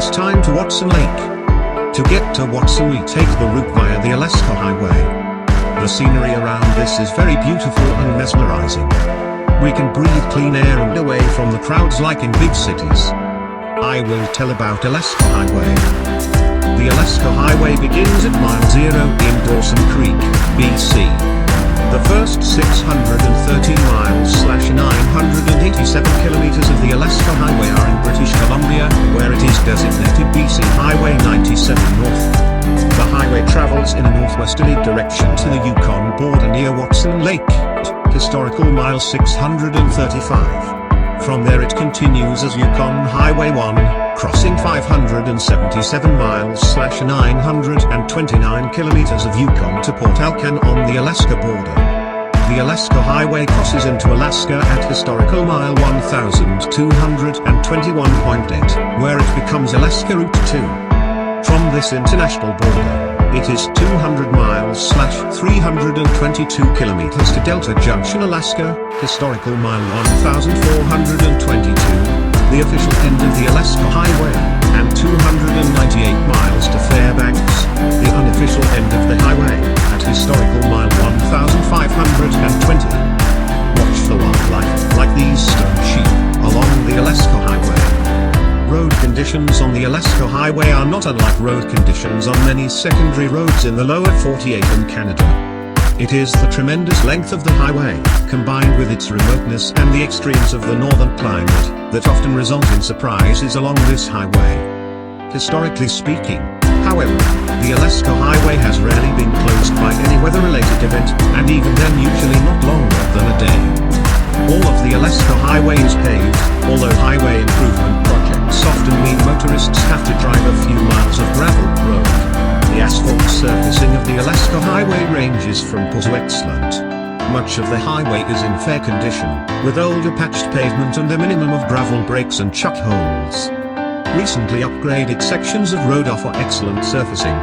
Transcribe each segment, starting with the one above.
this time to Watson Lake. To get to Watson we take the route via the Alaska Highway. The scenery around this is very beautiful and mesmerizing. We can breathe clean air and away from the crowds like in big cities. I will tell about Alaska Highway. The Alaska Highway begins at mile 0 in Dawson Creek, BC. The first 613 miles/987 kilometers of the Alaska Highway are in British Columbia, where it is designated BC Highway 97 North. The highway travels in a northwesterly direction to the Yukon border near Watson Lake, historical mile 635. From there it continues as Yukon Highway 1, crossing 577 miles/929 kilometers of Yukon to Port Alcan on the Alaska border. The Alaska Highway crosses into Alaska at historical mile 1221.8, where it becomes Alaska Route 2. From this international border, it is 200 miles/322 kilometers to Delta Junction, Alaska, historical mile 1422, the official end of the Alaska Highway, and 298 miles to Fairbanks, the unofficial end of the highway, at historical mile 1520. Watch the wildlife, like these stone sheep, along the Alaska Highway. Road conditions on the Alaska Highway are not unlike road conditions on many secondary roads in the lower 48 and Canada. It is the tremendous length of the highway, combined with its remoteness and the extremes of the northern climate, that often result in surprises along this highway. Historically speaking, however, the Alaska Highway has rarely been closed by any weather-related event, and even then usually not longer than a day. All of the Alaska Highway is paved, although highway improvement projects often mean motorists have to drive a few miles of gravel road. The asphalt surfacing of the Alaska Highway ranges from poor to excellent. Much of the highway is in fair condition, with older patched pavement and a minimum of gravel breaks and chuck holes. Recently upgraded sections of road offer excellent surfacing.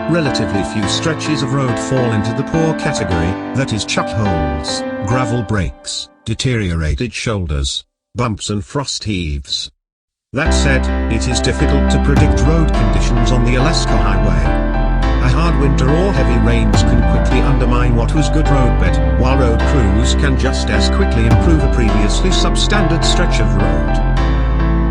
Relatively few stretches of road fall into the poor category, that is chuck holes, gravel breaks, deteriorated shoulders, bumps and frost heaves. That said, it is difficult to predict road conditions on the Alaska Highway. A hard winter or heavy rains can quickly undermine what was good roadbed, while road crews can just as quickly improve a previously substandard stretch of road.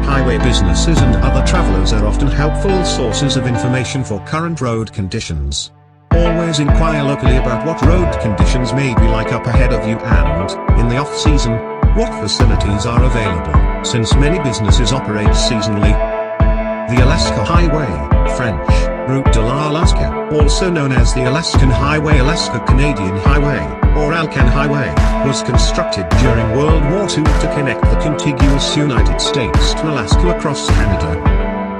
Highway businesses and other travelers are often helpful sources of information for current road conditions. Always inquire locally about what road conditions may be like up ahead of you and, in the off-season, what facilities are available, since many businesses operate seasonally. The Alaska Highway, French, Route de l'Alaska, also known as the Alaskan Highway, Alaska-Canadian Highway, or Alcan Highway, was constructed during World War II to connect the contiguous United States to Alaska across Canada.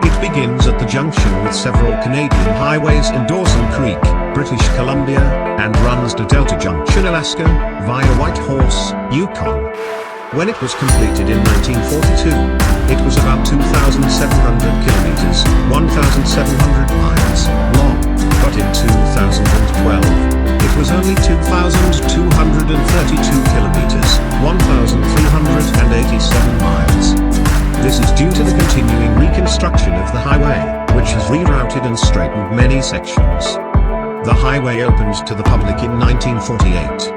It begins at the junction with several Canadian highways in Dawson Creek, British Columbia, and runs to Delta Junction, Alaska, via Whitehorse, Yukon. When it was completed in 1942, it was about 2,700 kilometers, 1,700 miles, long, but in 2012, it was only 2,232 kilometers, 1,387 miles. This is due to the continuing reconstruction of the highway, which has rerouted and straightened many sections. The highway opened to the public in 1948.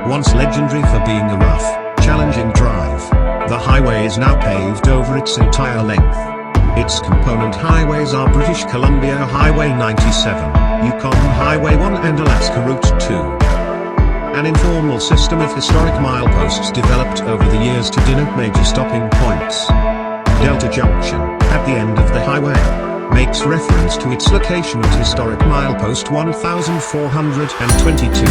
Once legendary for being a rough, challenging drive, the highway is now paved over its entire length. Its component highways are British Columbia Highway 97, Yukon Highway 1 and Alaska Route 2. An informal system of historic mileposts developed over the years to denote major stopping points. Delta Junction, at the end of the highway, makes reference to its location at historic milepost 1422.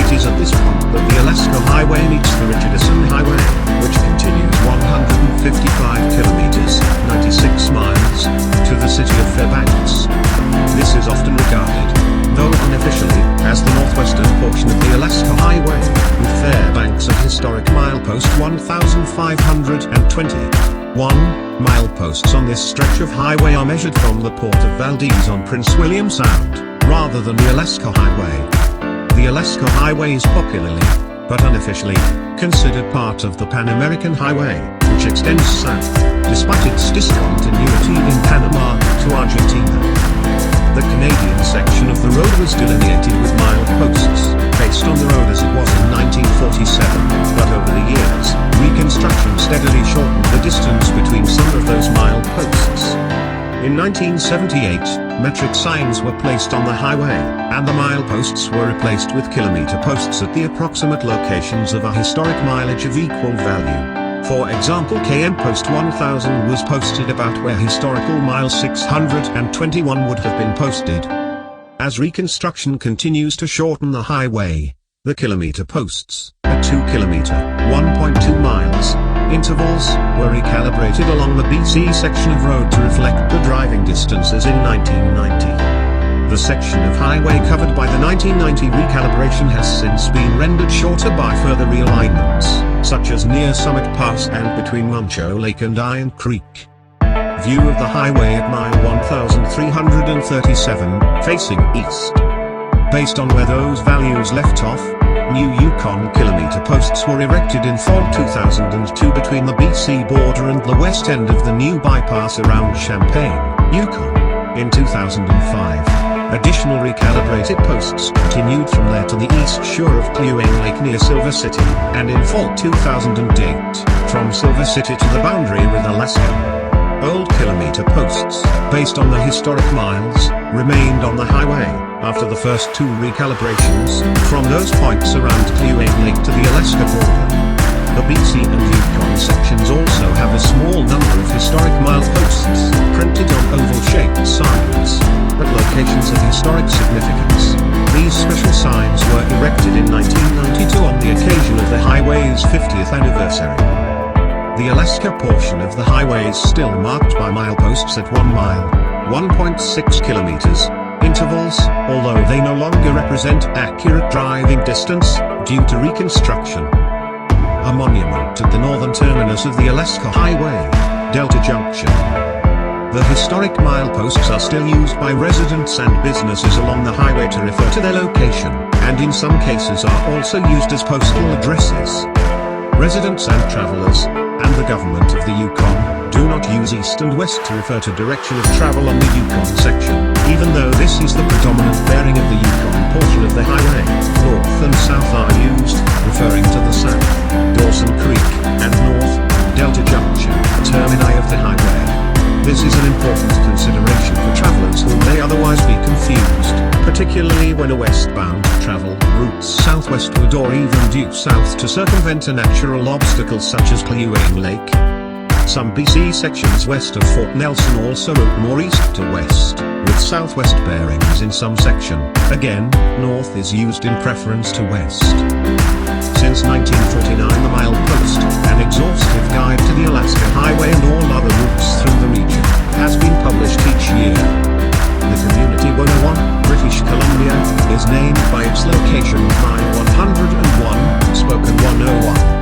It is at this point that the Alaska Highway meets the Richardson Highway, which continues 155 kilometers, 96 miles, to the city of Fairbanks. This is often regarded, though unofficially, as the northwestern portion of the Alaska Highway, with Fairbanks at historic milepost 1520. Mileposts on this stretch of highway are measured from the port of Valdez on Prince William Sound, rather than the Alaska Highway. The Alaska Highway is popularly, but unofficially, considered part of the Pan American Highway, which extends south, despite its discontinuity in Panama to Argentina. The Canadian section of the road was delineated with mileposts, based on the road as it was in 1947, but over the years, reconstruction steadily shortened the distance between some of those mileposts. In 1978, metric signs were placed on the highway, and the mileposts were replaced with kilometer posts at the approximate locations of a historic mileage of equal value. For example, KM Post 1000 was posted about where historical mile 621 would have been posted. As reconstruction continues to shorten the highway, the kilometer posts, at 2 kilometer, 1.2 miles, intervals, were recalibrated along the BC section of road to reflect the driving distances in 1990. The section of highway covered by the 1990 recalibration has since been rendered shorter by further realignments, such as near Summit Pass and between Muncho Lake and Iron Creek. View of the highway at mile 1337, facing east. Based on where those values left off, new Yukon kilometer posts were erected in fall 2002 between the BC border and the west end of the new bypass around Champaign, Yukon. In 2005, additional recalibrated posts continued from there to the east shore of Kluane Lake near Silver City, and in fall 2008, from Silver City to the boundary with Alaska. Old kilometer posts, based on the historic miles, remained on the highway, after the first two recalibrations, from those points around Kluane Lake to the Alaska border. The BC and Yukon sections also have a small number of historic mileposts, printed on oval-shaped signs, at locations of historic significance. These special signs were erected in 1992 on the occasion of the highway's 50th anniversary. The Alaska portion of the highway is still marked by mileposts at 1 mile, 1.6 kilometers, intervals, although they no longer represent accurate driving distance, due to reconstruction. A monument at the northern terminus of the Alaska Highway, Delta Junction. The historic mileposts are still used by residents and businesses along the highway to refer to their location, and in some cases are also used as postal addresses. Residents and travelers, and the government of the Yukon, do not use east and west to refer to direction of travel on the Yukon section, even though this is the predominant bearing of the Yukon portion of the highway. North and south are used, referring to the south, Dawson Creek, and north, Delta Junction, termini of the highway. This is an important consideration for travelers who may otherwise be confused, particularly when a westbound travel routes southwestward or even due south to circumvent a natural obstacle such as Kluane Lake. Some BC sections west of Fort Nelson also route more east to west, with southwest bearings in some section. Again, north is used in preference to west. Since 1949, the Milepost, an exhaustive guide to the Alaska Highway and all other routes through the region, has been published each year. The Community 101, British Columbia, is named by its location, mile 101, spoken 101.